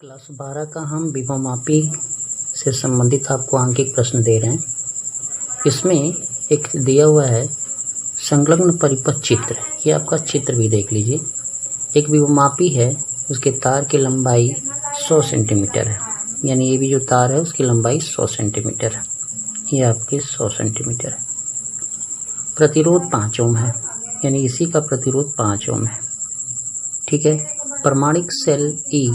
Class 12 का हम विभवमापी से संबंधित आपको आंकिक प्रश्न दे रहे हैं। इसमें एक दिया हुआ है संलग्न परिपथ चित्र। ये आपका चित्र भी देख लीजिए। एक विभवमापी है, उसके तार की लंबाई 100 सेंटीमीटर है, यानी ये भी जो तार है उसकी लंबाई 100 सेंटीमीटर है। ये आपकी 100 सेंटीमीटर है। प्रतिरोध 5 ओम है, यानी इसी का प्रतिरोध 5 ओम है। ठीक है। प्रमाणिक सेल ई,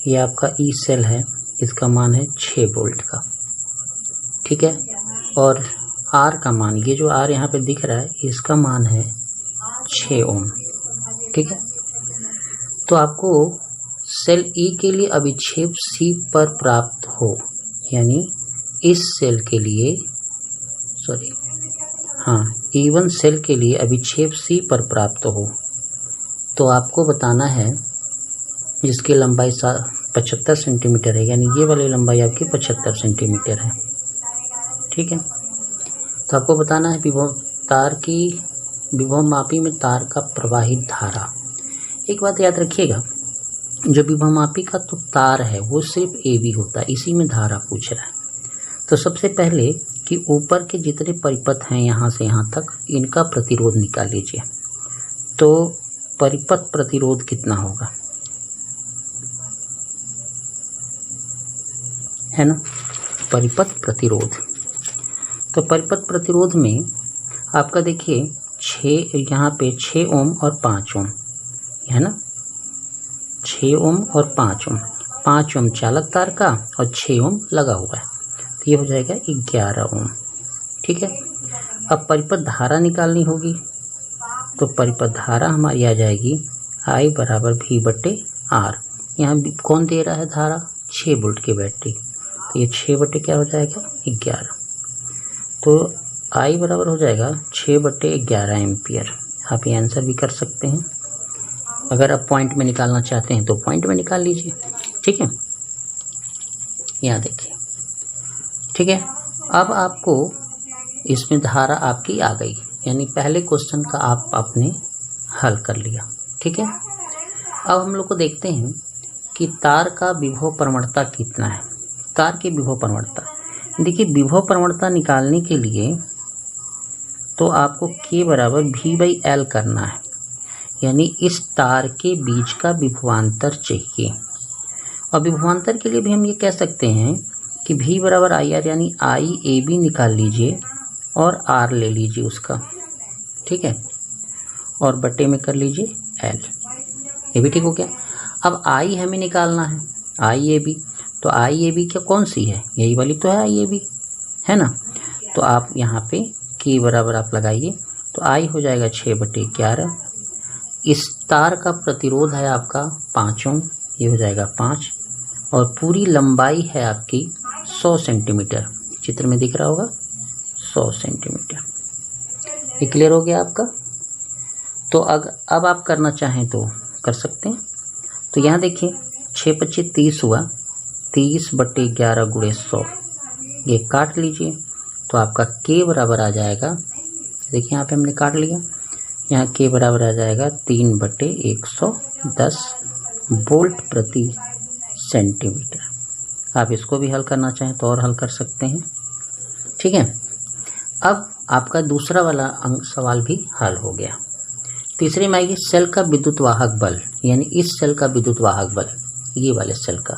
ये आपका ई सेल है, इसका मान है 6 वोल्ट का। ठीक है। और आर का मान, ये जो आर यहाँ पे दिख रहा है, इसका मान है 6 ओम। ठीक है। तो आपको सेल ई के लिए अभिक्षेप सी पर प्राप्त हो, यानी इस सेल के लिए E1 सेल के लिए अभिक्षेप सी पर प्राप्त हो, तो आपको बताना है जिसकी लंबाई 75 सेंटीमीटर है, यानी ये वाली लंबाई आपकी 75 सेंटीमीटर है। ठीक है। तो आपको बताना है विभवमापी में तार का प्रवाहित धारा। एक बात याद रखिएगा, जो विभवमापी का तो तार है वो सिर्फ AB होता है, इसी में धारा पूछ रहा है। तो सबसे पहले कि ऊपर के जितने परिपथ हैं यहाँ से यहाँ तक, इनका प्रतिरोध निकाल लीजिए। तो परिपथ प्रतिरोध कितना होगा, है ना, परिपथ प्रतिरोध। तो परिपथ प्रतिरोध में आपका देखिए 6, यहाँ पे 6 ओम और 5 ओम है ना, 6 ओम और 5 ओम। 5 ओम चालक तार का और 6 ओम लगा हुआ है, तो ये हो जाएगा 11 ओम। ठीक है। अब परिपथ धारा निकालनी होगी, तो परिपथ धारा हमारी आ जाएगी I बराबर V/R। यहाँ कौन दे रहा है धारा, 6 वोल्ट की बैटरी, तो ये 6 बटे क्या हो जाएगा 11। तो I बराबर हो जाएगा 6/11 एम्पियर। आप ये आंसर भी कर सकते हैं। अगर आप पॉइंट में निकालना चाहते हैं तो पॉइंट में निकाल लीजिए। ठीक है। यहाँ देखिए। ठीक है। अब आपको इसमें धारा आपकी आ गई, यानी पहले क्वेश्चन का आपने हल कर लिया। ठीक है। अब हम लोग को देखते हैं कि तार का विभव प्रवणता कितना है। तार की विभव प्रवणता, देखिए विभव प्रवणता निकालने के लिए तो आपको K बराबर V/L करना है, यानी इस तार के बीच का विभवांतर चाहिए। और विभवांतर के लिए भी हम ये कह सकते हैं कि V बराबर IR, यानी IAB निकाल लीजिए और R ले लीजिए उसका। ठीक है। और बटे में कर लीजिए L, ये भी ठीक हो गया। अब I हमें निकालना है, IAB। तो IAB क्या कौन सी है, यही वाली तो है IAB, है ना। तो आप यहाँ पे K बराबर आप लगाइए, तो I हो जाएगा 6/11। इस तार का प्रतिरोध है आपका 5 ओम, ये हो जाएगा 5। और पूरी लंबाई है आपकी 100 सेंटीमीटर, चित्र में दिख रहा होगा 100 सेंटीमीटर। ये क्लियर हो गया आपका। तो अब आप करना चाहें तो कर सकते हैं। तो यहाँ देखिए 6×25 30 हुआ, 30/11 × 100, ये काट लीजिए, तो आपका K बराबर आ जाएगा, देखिए यहाँ पे हमने काट लिया, यहाँ K बराबर आ जाएगा 3/110 वोल्ट प्रति सेंटीमीटर। आप इसको भी हल करना चाहें तो और हल कर सकते हैं। ठीक है। अब आपका दूसरा वाला सवाल भी हल हो गया। तीसरे में आएगी सेल का विद्युत वाहक बल, यानी इस सेल का विद्युत वाहक बल, ये वाले सेल का।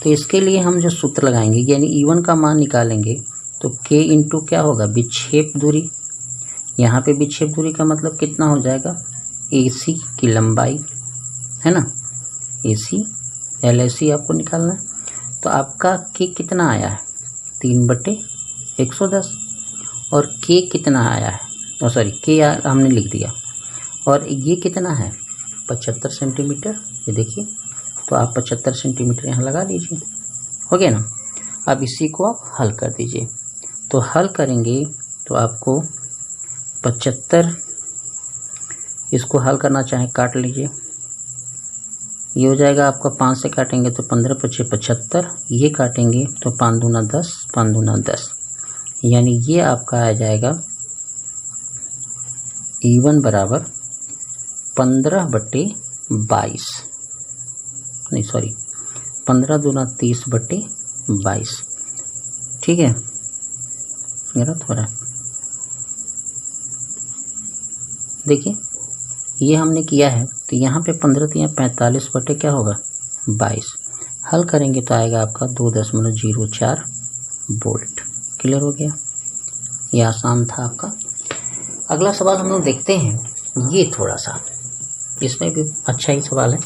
तो इसके लिए हम जो सूत्र लगाएंगे, यानी E1 का मान निकालेंगे, तो K इंटू क्या होगा, विक्षेप दूरी। यहाँ पे विक्षेप दूरी का मतलब कितना हो जाएगा, AC की लंबाई, है ना, AC LAC आपको निकालना है। तो आपका K कितना आया है, 3/110। और K कितना आया है, K हमने लिख दिया, और ये कितना है 75 सेंटीमीटर, ये देखिए। तो आप 75 सेंटीमीटर यहाँ लगा लीजिए, हो गया ना। अब इसी को आप हल कर दीजिए। तो हल करेंगे तो आपको 75, इसको हल करना चाहें काट लीजिए, ये हो जाएगा आपका 5 से काटेंगे तो 15×5 75, ये काटेंगे तो 5 दूना 10, 5 दूना 10, यानी ये आपका आ जाएगा E1 बराबर 15/22, नहीं सॉरी 15 दूना 30/22। ठीक है, मेरा थोड़ा देखिए ये हमने किया है, तो यहाँ पे 15 तो यहाँ 45 बटे क्या होगा 22। हल करेंगे तो आएगा आपका 2.04 वोल्ट। क्लियर हो गया, ये आसान था आपका। अगला सवाल हम लोग देखते हैं, ये थोड़ा सा इसमें भी अच्छा ही सवाल है।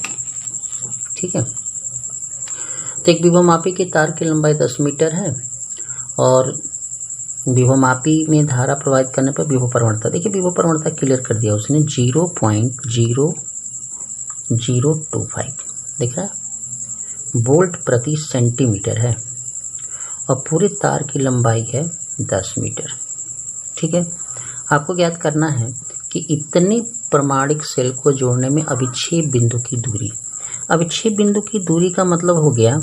ठीक है, तो एक विभवमापी के तार की लंबाई 10 मीटर है और विभवमापी में धारा प्रवाहित करने पर विभव प्रवणता, देखिए विभव प्रवणता क्लियर कर दिया उसने 0.0025 दिख रहा है वोल्ट प्रति सेंटीमीटर है और पूरे तार की लंबाई है 10 मीटर। ठीक है, आपको ज्ञात करना है कि इतने प्रमाणिक सेल को जोड़ने में अभिक्षेप बिंदु की दूरी। अभिक्षेप बिंदु की दूरी का मतलब हो गया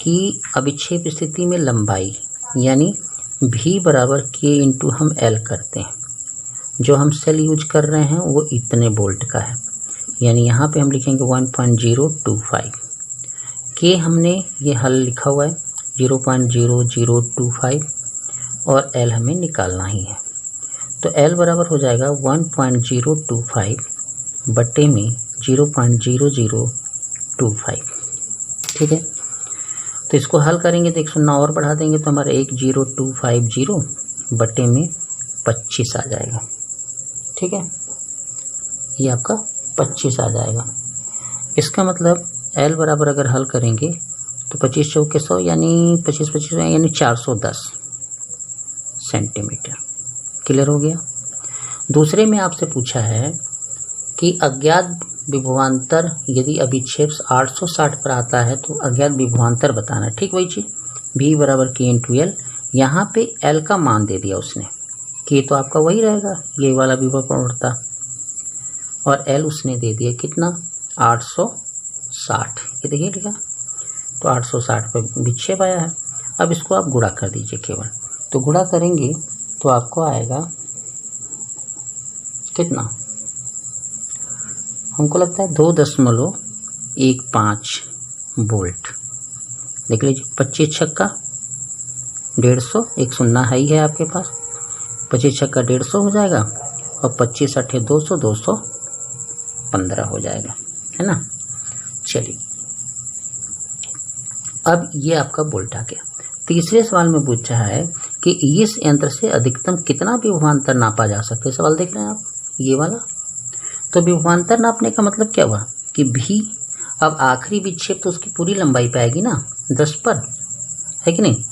कि अभिक्षेप स्थिति में लंबाई, यानी V बराबर K इंटू हम L करते हैं। जो हम सेल यूज कर रहे हैं वो इतने वोल्ट का है, यानी यहाँ पे हम लिखेंगे 1.025। K हमने ये हल लिखा हुआ है 0.0025 और L हमें निकालना ही है, तो L बराबर हो जाएगा 1.025 बटे में 0.0025। ठीक है, तो इसको हल करेंगे तो 109 और बढ़ा देंगे तो हमारा 10250 बटे में 25 आ जाएगा। ठीक है, ये आपका 25 आ जाएगा। इसका मतलब L बराबर अगर हल करेंगे तो 25 चौके 100 यानी 25 यानी 410 सेंटीमीटर। क्लियर हो गया। दूसरे में आपसे पूछा है कि अज्ञात विभवांतर यदि अभिक्षेप 860 पर आता है तो अज्ञात विभवांतर बताना। ठीक वही चीज V बराबर K इंटू L, यहाँ पे L का मान दे दिया उसने, K तो आपका वही रहेगा ये वाला विभव प्रवणता और L उसने दे दिया कितना 860। ये देखिए लिखा तो 860 पर विक्षेप आया है। अब इसको आप गुणा कर दीजिए केवल, तो गुणा करेंगे तो आपको आएगा कितना, हमको लगता है 2.15 वोल्ट। देख लीजिए 25 छक्का 150, एक सुन्ना है ही है आपके पास, 25 छक्का 150 हो जाएगा और 25 अट्ठे 200, 215 हो जाएगा, है ना। चलिए अब ये आपका वोल्ट आ गया। तीसरे सवाल में पूछा है कि इस यंत्र से अधिकतम कितना विभवांतर नापा जा सकता है। सवाल देख रहे हैं आप ये वाला, तो विभवांतर नापने का मतलब क्या हुआ कि V अब आखिरी विक्षेप तो उसकी पूरी लंबाई पे आएगी ना 10 पर, है कि नहीं,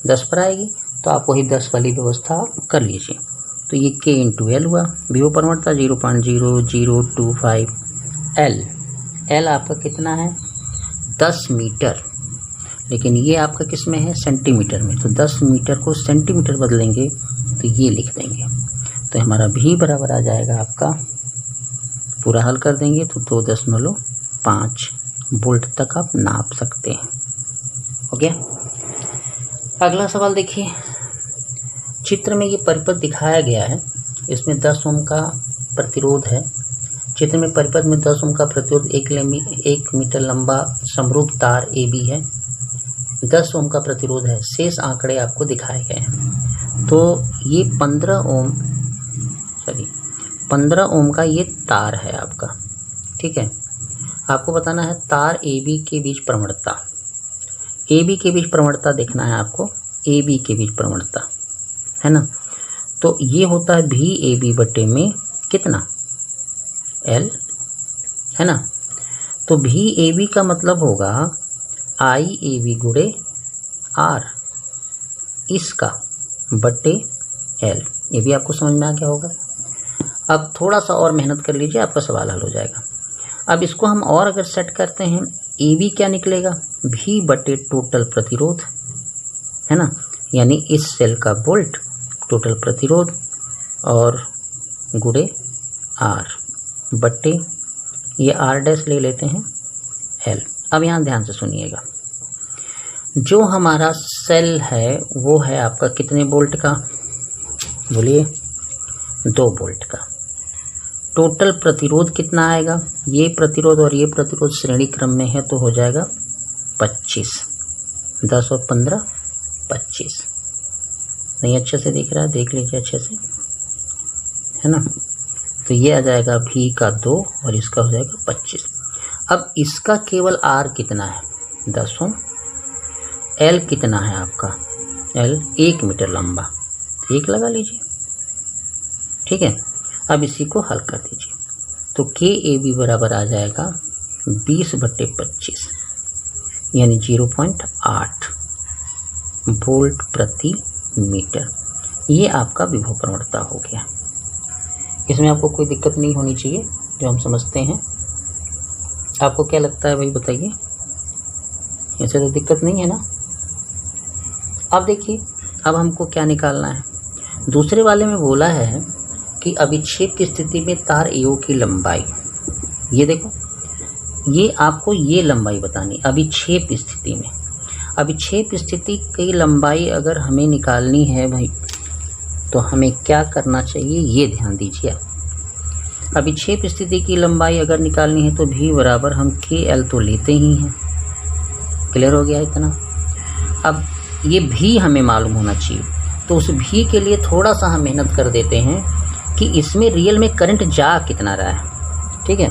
10 पर आएगी, तो आप वही 10 वाली व्यवस्था कर लीजिए। तो ये K इंटू L हुआ, विभव प्रवणता 0.0025 L आपका कितना है 10 मीटर, लेकिन ये आपका किस में है सेंटीमीटर में, तो 10 मीटर को सेंटीमीटर बदलेंगे तो ये लिख देंगे, तो हमारा V बराबर आ जाएगा आपका, पूरा हल कर देंगे तो 2.5 वोल्ट तक आप नाप सकते हैं। हो गया। अगला सवाल देखिए, चित्र में ये परिपथ दिखाया गया है, इसमें 10 ओम का प्रतिरोध है। चित्र में परिपथ में 10 ओम का प्रतिरोध 1 मीटर लंबा समरूप तार AB है, 10 ओम का प्रतिरोध है। शेष आंकड़े आपको दिखाए गए हैं। तो ये 15 ओम का ये तार है आपका। ठीक है, आपको बताना है तार AB के बीच प्रवणता, AB के बीच प्रवणता देखना है आपको, AB के बीच प्रवणता, है ना। तो ये होता है VAB बटे में कितना L, है ना। तो VAB का मतलब होगा IAB गुणे R इसका बटे L। ये भी आपको समझ में आ गया होगा। अब थोड़ा सा और मेहनत कर लीजिए, आपका सवाल हल हो जाएगा। अब इसको हम और अगर सेट करते हैं, AB क्या निकलेगा V बटे टोटल प्रतिरोध, है ना, यानी इस सेल का वोल्ट टोटल प्रतिरोध और गुणे R बटे ये R डैश ले लेते हैं L। अब यहाँ ध्यान से सुनिएगा, जो हमारा सेल है वो है आपका कितने वोल्ट का, बोलिए 2 वोल्ट का। टोटल प्रतिरोध कितना आएगा, ये प्रतिरोध और ये प्रतिरोध श्रेणी क्रम में है तो हो जाएगा 25, 10 और 15 25। नहीं अच्छे से दिख रहा है, देख लीजिए अच्छे से, है ना। तो ये आ जाएगा भी का 2 और इसका हो जाएगा 25। अब इसका केवल आर कितना है 10 ओम, एल कितना है आपका, एल 1 मीटर लंबा, 1 लगा लीजिए, ठीक है। अब इसी को हल कर दीजिए तो के ए बी बराबर आ जाएगा 20/25 यानी 0.8 वोल्ट प्रति मीटर। ये आपका विभव प्रवणता हो गया। इसमें आपको कोई दिक्कत नहीं होनी चाहिए जो हम समझते हैं। आपको क्या लगता है भाई बताइए, ऐसे तो दिक्कत नहीं है ना। अब देखिए अब हमको क्या निकालना है। दूसरे वाले में बोला है कि अभिक्षेप की स्थिति में तार एओ की लंबाई, ये देखो ये आपको ये लंबाई बतानी अभिक्षेप स्थिति में। अभिक्षेप स्थिति की लंबाई अगर हमें निकालनी है भाई तो हमें क्या करना चाहिए ये ध्यान दीजिए। अभिक्षेप स्थिति की लंबाई अगर निकालनी है तो भी बराबर हम के एल तो लेते ही हैं। क्लियर हो गया इतना। अब ये भी हमें मालूम होना चाहिए तो उस भी के लिए थोड़ा सा हम मेहनत कर देते हैं कि इसमें रियल में करंट जा कितना रहा है, ठीक है।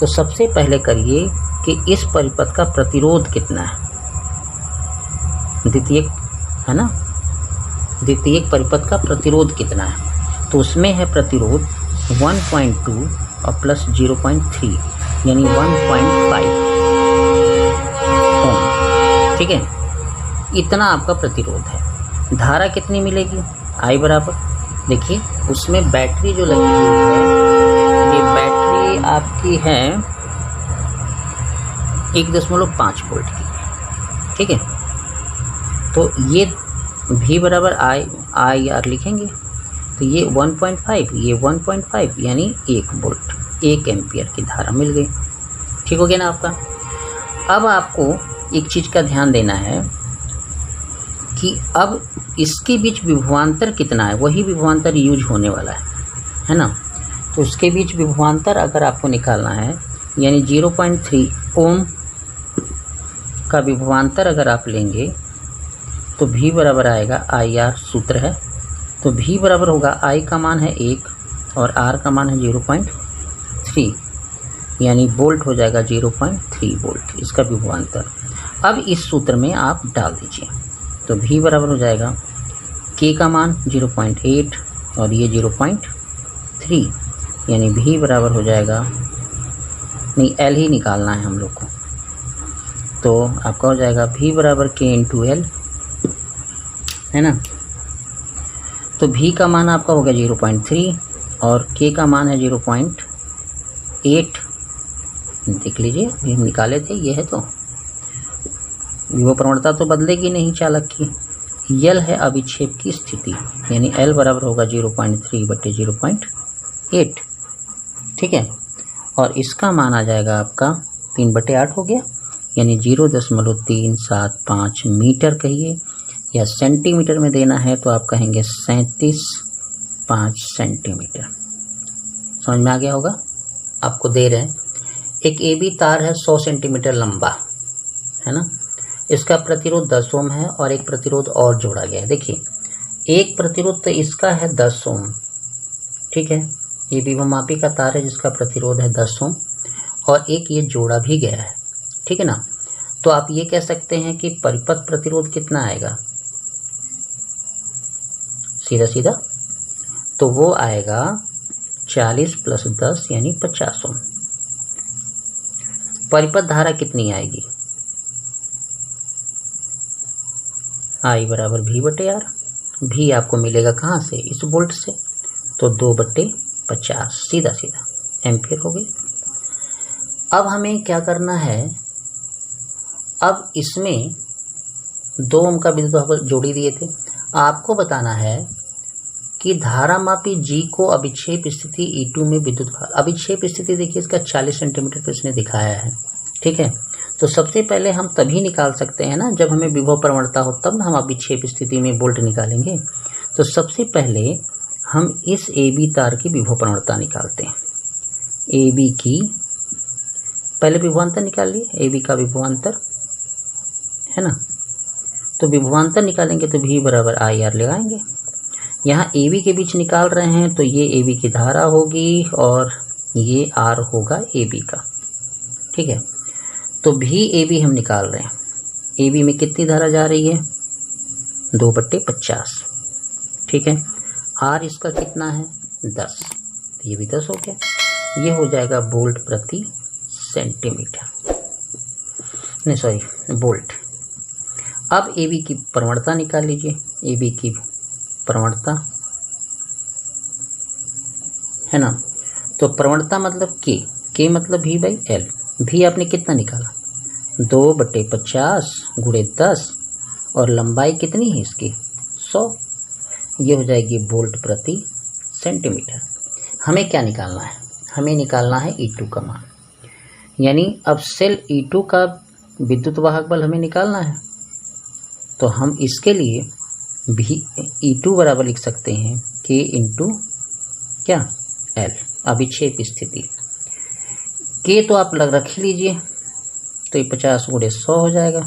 तो सबसे पहले करिए कि इस परिपथ का प्रतिरोध कितना है, द्वितीयक है ना, द्वितीयक परिपथ का प्रतिरोध कितना है। तो उसमें है प्रतिरोध 1.2 और प्लस 0.3 यानी 1.5 ओम, ठीक है। इतना आपका प्रतिरोध है। धारा कितनी मिलेगी, आई बराबर, देखिए उसमें बैटरी जो लगी हुई है ये बैटरी आपकी है 1.5 वोल्ट की, ठीक है। तो ये भी बराबर आई आर लिखेंगे तो ये 1.5 ये 1.5 यानी 1 वोल्ट 1 एम्पियर की धारा मिल गई। ठीक हो गया ना आपका। अब आपको एक चीज़ का ध्यान देना है कि अब इसके बीच विभवांतर कितना है, वही विभवांतर यूज होने वाला है ना। तो उसके बीच विभवांतर अगर आपको निकालना है यानी 0.3 ओम का विभवांतर अगर आप लेंगे तो भी बराबर आएगा आई आर, सूत्र है। तो भी बराबर होगा आई का मान है 1 और आर का मान है 0.3 यानी वोल्ट हो जाएगा 0.3 वोल्ट इसका विभवांतर। अब इस सूत्र में आप डाल दीजिए तो भी बराबर हो जाएगा के का मान 0.8 और ये 0.3 यानी भी बराबर हो जाएगा, नहीं एल ही निकालना है हम लोग को, तो आपका हो जाएगा भी बराबर के इंटू एल, है ना। तो भी का मान आपका होगा 0.3 और के का मान है 0.8। देख लीजिए हम निकाले थे, ये है तो विभव प्रवणता तो बदलेगी नहीं चालक की। यल है अभिक्षेप की स्थिति यानी एल बराबर होगा 0.3/0.8, ठीक है। और इसका मान आ जाएगा आपका 3/8 हो गया यानी 0.375 मीटर कहिए, या सेंटीमीटर में देना है तो आप कहेंगे 37.5 सेंटीमीटर। समझ में आ गया होगा। आपको दे रहे हैं एक ए बी तार है 100 सेंटीमीटर लंबा, है ना। इसका प्रतिरोध 10 ओम है और एक प्रतिरोध और जोड़ा गया है। देखिए एक प्रतिरोध तो इसका है 10 ओम, ठीक है। ये विभवमापी का तार है जिसका प्रतिरोध है 10 ओम और एक ये जोड़ा भी गया है, ठीक है ना। तो आप ये कह सकते हैं कि परिपथ प्रतिरोध कितना आएगा सीधा सीधा, तो वो आएगा 40 + 10 यानी 50 ओम। परिपथ धारा कितनी आएगी, आई बराबर V/R। भी आपको मिलेगा कहाँ से, इस वोल्ट से, तो 2/50 सीधा सीधा एम्पियर हो गई। अब हमें क्या करना है, अब इसमें 2 ओम का विद्युत जोड़ी दिए थे। आपको बताना है कि धारामापी G को अभिक्षेप स्थिति E2 में विद्युत भार, अभिक्षेप स्थिति देखिए इसका 40 सेंटीमीटर पे इसने दिखाया है, ठीक है। तो सबसे पहले हम तभी निकाल सकते हैं ना जब हमें विभव प्रवणता हो, तब ना हम अभिक्षेप स्थिति में वोल्ट निकालेंगे। तो सबसे पहले हम इस AB तार की विभव प्रवणता निकालते हैं। AB की पहले विभवांतर निकाल लिए, AB का विभवांतर है ना। तो विभवांतर निकालेंगे तो V बराबर IR लगाएंगे। यहाँ AB के बीच निकाल रहे हैं तो ये AB की धारा होगी और ये R होगा AB का, ठीक है। तो VAB हम निकाल रहे हैं, AB में कितनी धारा जा रही है 2/50, ठीक है। R इसका कितना है 10, तो ये भी 10 हो गया। ये हो जाएगा वोल्ट प्रति सेंटीमीटर, नहीं सॉरी वोल्ट। अब AB की प्रवणता निकाल लीजिए, AB की प्रवणता है ना। तो प्रवणता मतलब K मतलब V/L। V आपने कितना निकाला 2/50 गुणे 10 और लंबाई कितनी है इसकी 100, ये हो जाएगी वोल्ट प्रति सेंटीमीटर। हमें क्या निकालना है, हमें निकालना है E2 का मान, यानी अब सेल E2 का विद्युत वाहक बल हमें निकालना है। तो हम इसके लिए भी E2 बराबर लिख सकते हैं K इंटू क्या L, अभिक्षेप स्थिति। K तो आप रख ही लीजिए, तो ये 50 गुणे 100 हो जाएगा।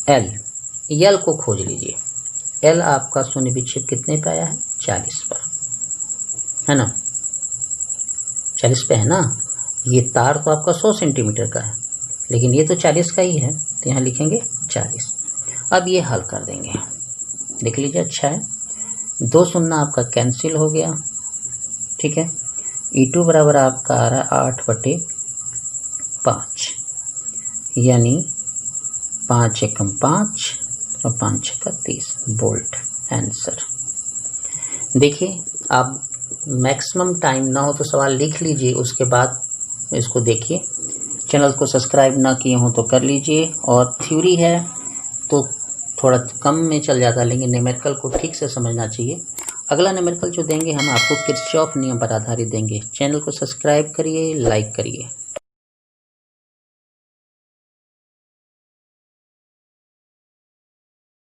L को खोज लीजिए, L आपका शून्य विक्षेप कितने पे आया है 40 पर, है ना, 40 पे है ना। ये तार तो आपका 100 सेंटीमीटर का है, लेकिन ये तो 40 का ही है, तो यहाँ लिखेंगे 40। अब ये हल कर देंगे, देख लीजिए, अच्छा है, 2 शून्य आपका कैंसिल हो गया, ठीक है। E2 बराबर आपका आ रहा है 8/5, यानी 5 एकम 5 और 5 छक्का 30 वोल्ट आंसर। देखिए, आप मैक्सिमम टाइम ना हो तो सवाल लिख लीजिए, उसके बाद इसको देखिए। चैनल को सब्सक्राइब ना किए हो तो कर लीजिए, और थ्योरी है तो थोड़ा कम में चल जाता है, लेकिन न्यूमेरिकल को ठीक से समझना चाहिए। अगला न्यूमेरिकल जो देंगे हम आपको किरचॉफ नियम पर आधारित देंगे। चैनल को सब्सक्राइब करिए, लाइक करिए।